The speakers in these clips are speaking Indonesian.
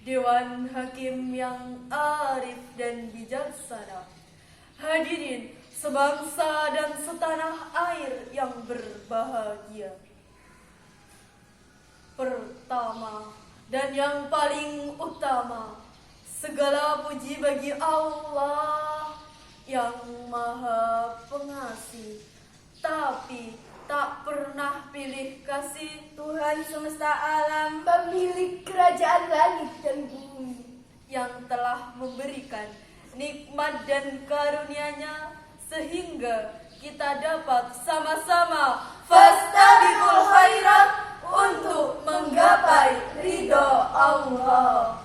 Dewan Hakim yang arif dan bijaksana, hadirin sebangsa dan setanah air yang berbahagia. Pertama dan yang paling utama, segala puji bagi Allah yang Maha Pengasih, tapi tak pernah pilih kasih, Tuhan semesta alam, pemilik kerajaan langit dan bumi, yang telah memberikan nikmat dan karunia-Nya sehingga kita dapat sama-sama fastabiqul khairat untuk menggapai ridho Allah.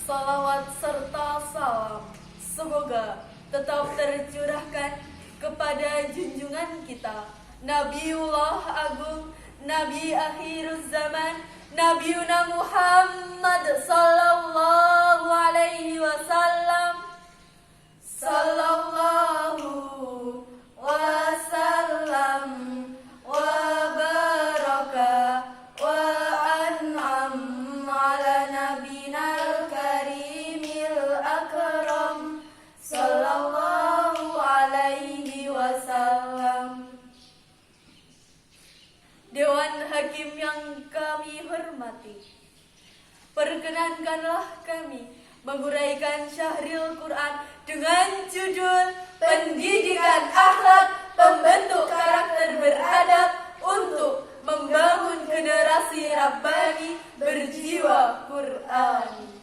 Salawat serta salam semoga tetap tercurahkan kepada junjungan kita, Nabiullah Agung, Nabi akhir zaman, Nabiuna Muhammad sallallahu alaihi wasallam, sallallahu wasallam wa baraka wa an'am ala nabinal karimil akram sallallahu alaihi wasallam. Dewan Hakim yang kami hormati, perkenankanlah kami menguraikan syahril Quran dengan judul Pendidikan Akhlak Pembentuk Karakter Beradab untuk Membangun Generasi Rabbani Berjiwa Qurani.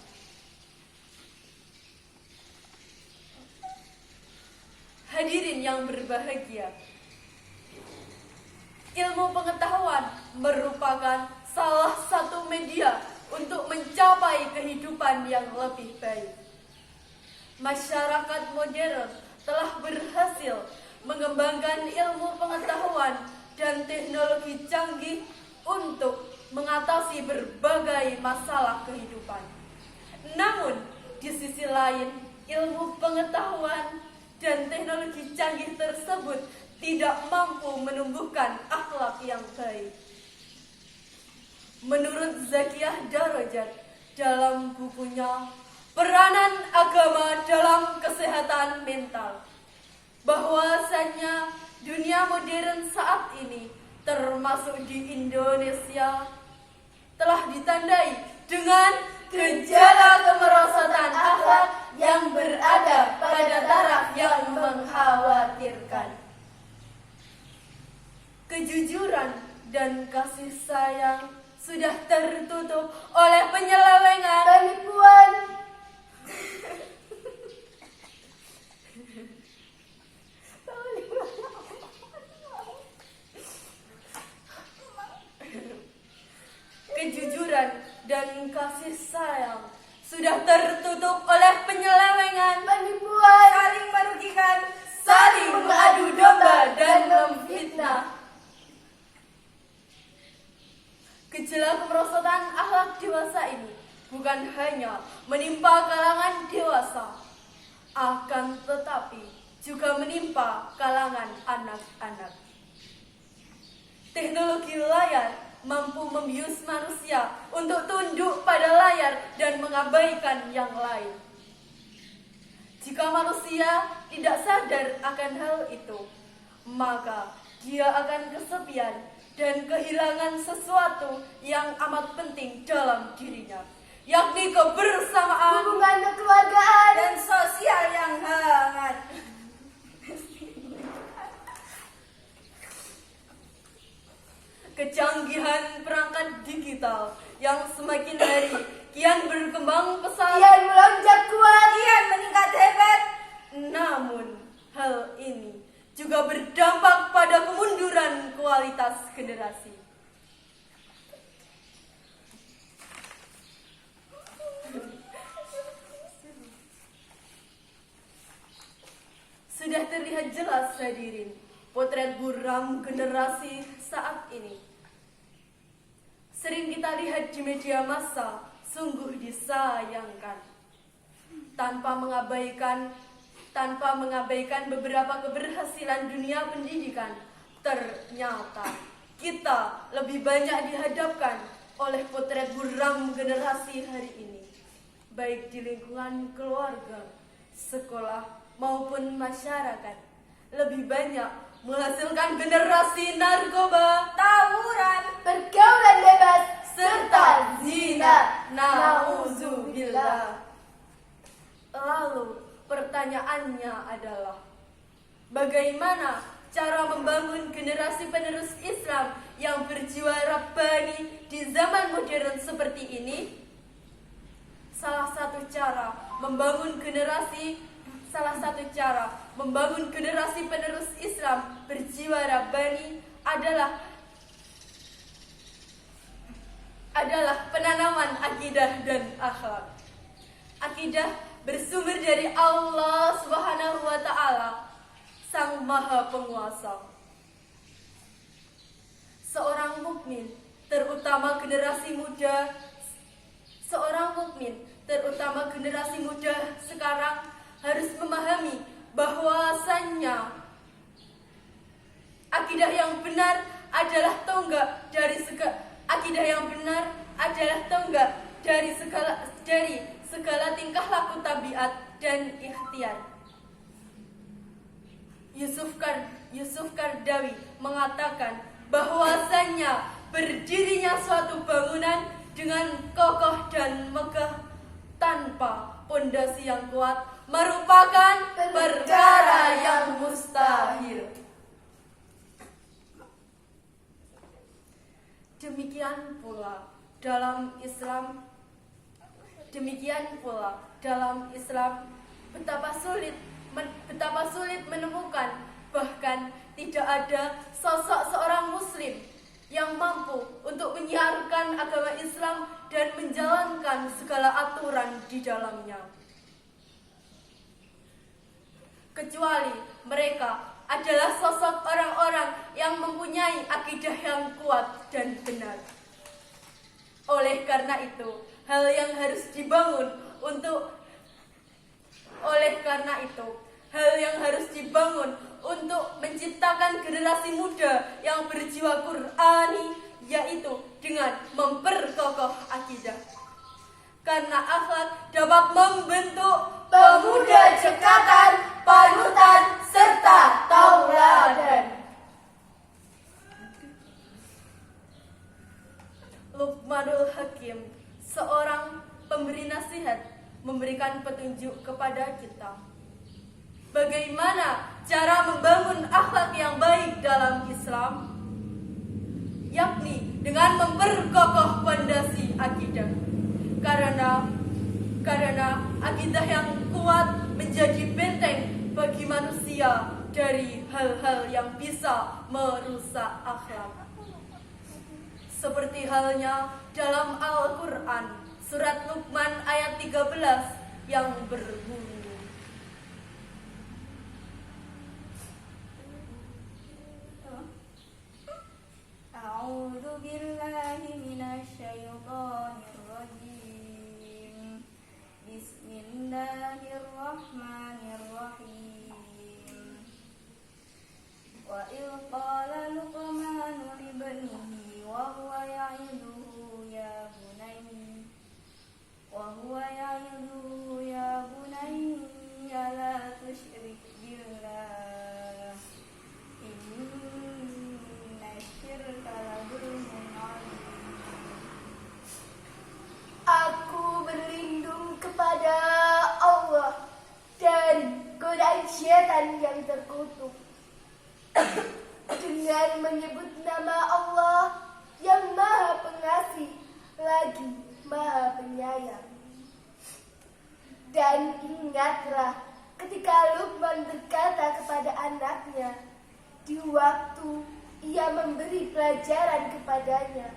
Hadirin yang berbahagia, ilmu pengetahuan merupakan salah satu media untuk mencapai kehidupan yang lebih baik. Masyarakat modern telah berhasil mengembangkan ilmu pengetahuan dan teknologi canggih untuk mengatasi berbagai masalah kehidupan. Namun, di sisi lain, ilmu pengetahuan dan teknologi canggih tersebut tidak mampu menumbuhkan akhlak yang baik. Menurut Zakiyah Darajat dalam bukunya Peranan Agama dalam Kesehatan Mental, bahwasannya dunia modern saat ini, termasuk di Indonesia, telah ditandai dengan gejala kemerosotan akhlak yang berada pada taraf yang mengkhawatirkan. Kejujuran dan kasih sayang sudah tertutup oleh penyelewengan, penipuan, kejujuran dan kasih sayang sudah tertutup oleh penyelewengan, penipuan, saling merugikan, saling mengadu domba dan memfitnah. Gejala kemerosotan akhlak dewasa ini bukan hanya menimpa kalangan dewasa, akan tetapi juga menimpa kalangan anak-anak. Teknologi layar mampu membius manusia untuk tunduk pada layar dan mengabaikan yang lain. Jika manusia tidak sadar akan hal itu, maka dia akan kesepian dan kehilangan sesuatu yang amat penting dalam dirinya, yakni kebersamaan, hubungan kekeluargaan, dan sosial yang hangat. Kecanggihan perangkat digital yang semakin hari kian berkembang pesat, kian melonjak kuat, kian meningkat hebat. Namun hal ini juga berdampak pada kemunduran kualitas generasi. Sudah terlihat jelas hadirin potret buram generasi saat ini. Sering kita lihat di media massa, sungguh disayangkan. Tanpa mengabaikan beberapa keberhasilan dunia pendidikan, ternyata kita lebih banyak dihadapkan oleh potret buram generasi hari ini, baik di lingkungan keluarga, sekolah, maupun masyarakat, lebih banyak menghasilkan generasi narkoba, tawuran, pergaulan bebas, serta zina. Nauzubillah. Lalu pertanyaannya adalah, bagaimana cara membangun generasi penerus Islam yang berjiwa rabbani di zaman modern seperti ini? Salah satu cara membangun generasi penerus Islam berjiwa rabbani adalah penanaman akidah dan akhlak. Akidah bersumber dari Allah Subhanahu wa Ta'ala, Sang Maha Penguasa. Seorang mukmin, terutama generasi muda sekarang harus memahami bahwasannya akidah yang benar adalah tonggak dari segala tingkah laku tabiat dan ikhtiar. Yusuf Kardawi mengatakan bahwasannya berdirinya suatu bangunan dengan kokoh dan megah tanpa pondasi yang kuat merupakan perkara yang mustahil. Demikian pula dalam Islam betapa sulit menemukan, bahkan tidak ada sosok seorang muslim yang mampu untuk menyiarkan agama Islam dan menjalankan segala aturan di dalamnya, kecuali mereka adalah sosok orang-orang yang mempunyai akidah yang kuat dan benar. Oleh karena itu, hal yang harus dibangun untuk menciptakan generasi muda yang berjiwa Qur'ani, yaitu dengan memperkokoh akidah. Karena akhlak dapat membentuk pemuda cekatan, panutan, serta tauladan. Luqmanul Hakim, seorang pemberi nasihat, memberikan petunjuk kepada kita bagaimana cara membangun akhlak yang baik dalam Islam, yakni dengan memperkokoh pondasi akidah. Karena akidah yang kuat menjadi benteng bagi manusia dari hal-hal yang bisa merusak akhlak. Seperti halnya dalam Al-Quran, surat Luqman ayat 13 yang berbunyi, A'udzu billahi minasyaitonir rajim. Bismillahirrahmanirrahim. Wa il qala Luqmanu libnihi wa huwa ya'iduhu ya bunayya la tusyrik billah. Aku berlindung kepada Allah dari godaan syaitan yang terkutuk dengan menyebut nama Allah yang Maha Pengasih lagi Maha Penyayang. Dan ingatlah ketika Luqman berkata kepada anaknya di waktu ia memberi pelajaran kepadanya,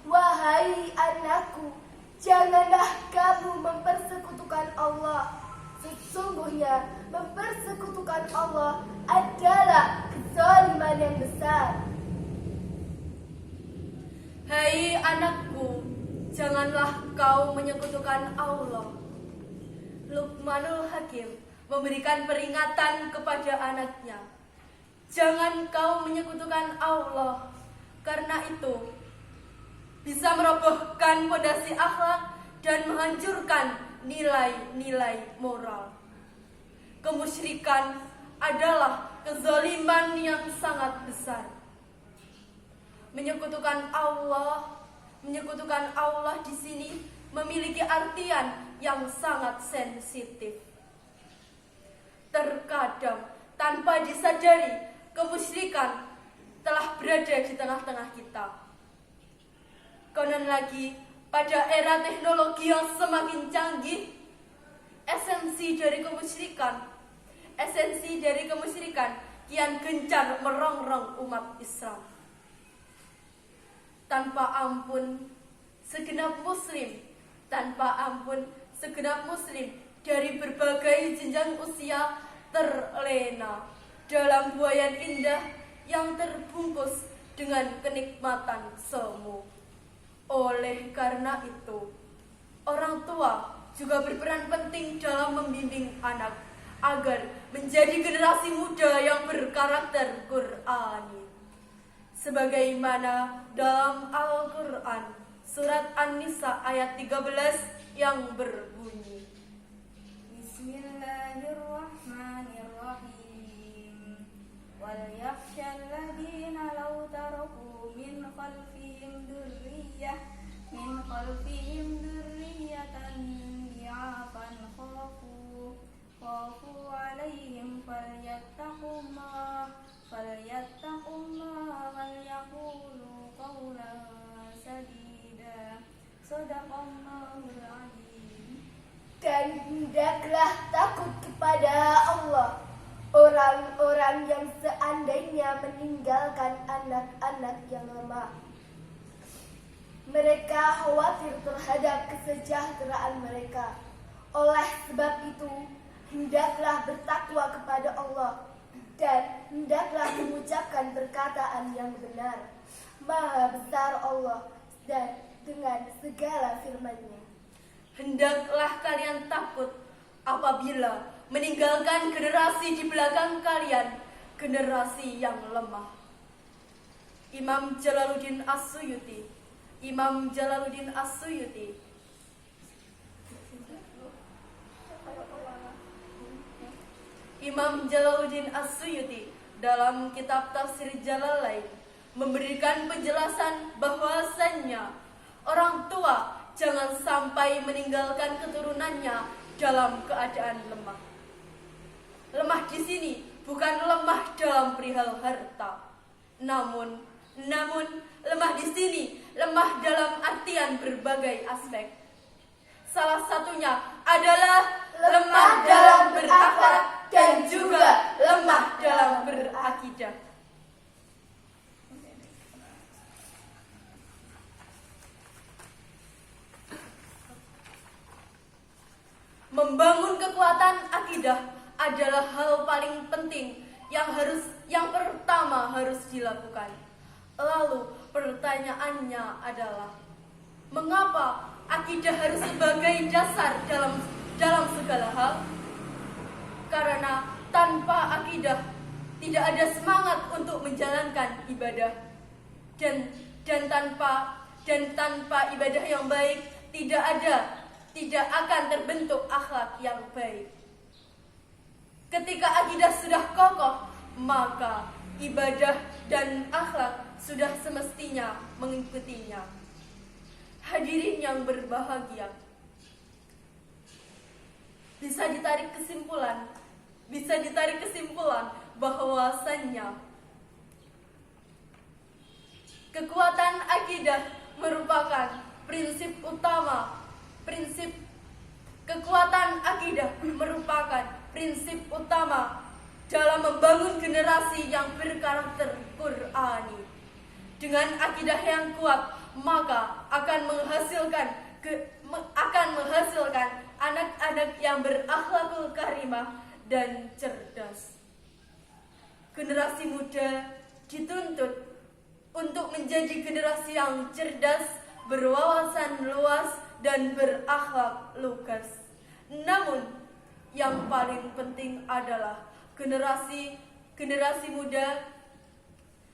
"Wahai anakku, janganlah kamu mempersekutukan Allah. Sesungguhnya mempersekutukan Allah adalah kezaliman yang besar." Hai anakku, janganlah kau menyekutukan Allah. Luqmanul Hakim memberikan peringatan kepada anaknya. Jangan kau menyekutukan Allah. Karena itu, bisa merobohkan fondasi akhlak dan menghancurkan nilai-nilai moral. Kemusyrikan adalah kezaliman yang sangat besar. Menyekutukan Allah di sini memiliki artian yang sangat sensitif. Terkadang tanpa disadari, kemusyrikan telah berada di tengah-tengah kita. Konon lagi, pada era teknologi yang semakin canggih, esensi dari kemusyrikan kian gencar merongrong umat Islam. Tanpa ampun, segenap muslim dari berbagai jenjang usia terlena dalam buayan indah yang terbungkus dengan kenikmatan semu. Oleh karena itu, orang tua juga berperan penting dalam membimbing anak agar menjadi generasi muda yang berkarakter Qur'ani. Sebagaimana dalam Al-Quran surat An-Nisa ayat 13 yang berbunyi, Bismillahirrahmanirrahim. Wal yakhshal ladina law taraku min khalfihim dzurriyyatan bi'afan khafu alaihim falyattaqullaha wal yaqulu qawlan sadida. Shadaqallahul azim. Dan hendaklah takut kepada Allah orang-orang yang seandainya meninggalkan anak-anak yang lemah. Mereka khawatir terhadap kesejahteraan mereka. Oleh sebab itu, hendaklah bertakwa kepada Allah dan hendaklah mengucapkan perkataan yang benar. Maha besar Allah dan dengan segala firman-Nya. Hendaklah kalian takut apabila meninggalkan generasi di belakang kalian, generasi yang lemah. Imam Jalaluddin As-Suyuti dalam kitab Tafsir Jalalain memberikan penjelasan bahwasannya orang tua jangan sampai meninggalkan keturunannya dalam keadaan lemah. Lemah di sini bukan lemah dalam perihal harta, namun lemah di sini lemah dalam artian berbagai aspek. Salah satunya adalah lemah dalam berakhlak dan juga lemah dalam berakidah. Membangun kekuatan akidah adalah hal paling penting yang pertama harus dilakukan. Lalu pertanyaannya adalah, mengapa akidah harus sebagai dasar dalam segala hal? Karena tanpa akidah tidak ada semangat untuk menjalankan ibadah, dan tanpa ibadah yang baik tidak akan terbentuk akhlak yang baik. Ketika akidah sudah kokoh, maka ibadah dan akhlak sudah semestinya mengikutinya. Hadirin yang berbahagia, bisa ditarik kesimpulan bahwasannya kekuatan akidah merupakan prinsip utama dalam membangun generasi yang berkarakter Qur'ani. Dengan akidah yang kuat, maka akan menghasilkan anak-anak yang berakhlakul karimah dan cerdas. Generasi muda dituntut untuk menjadi generasi yang cerdas, berwawasan luas, dan berakhlak lugas. Namun, yang paling penting adalah generasi muda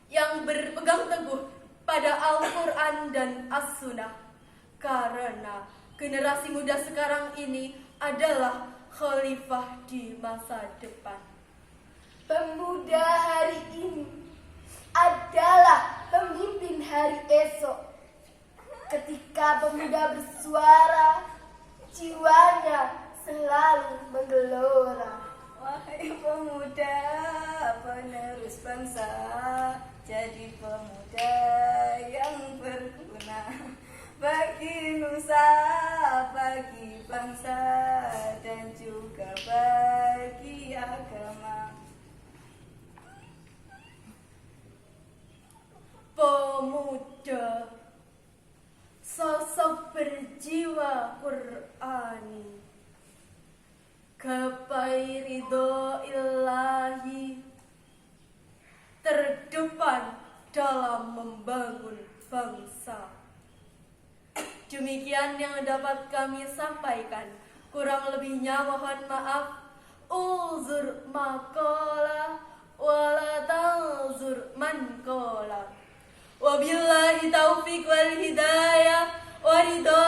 yang berpegang teguh pada Al-Quran dan As-Sunnah. Karena generasi muda sekarang ini adalah khalifah di masa depan. Pemuda hari ini adalah pemimpin hari esok. Ketika pemuda bersuara, jiwanya selalu menggelora. Wahai pemuda, penerus bangsa, jadi pemuda yang berguna bagi nusa, bagi bangsa, dan juga bagi agama. Pemuda, sosok berjiwa Qur'ani, gapai ridho ilahi, terdepan dalam membangun bangsa. Demikian yang dapat kami sampaikan. Kurang lebihnya mohon maaf. Uzur maqala wala tanzur man qala. Wabillahi taufiq wal hidayah wa ridha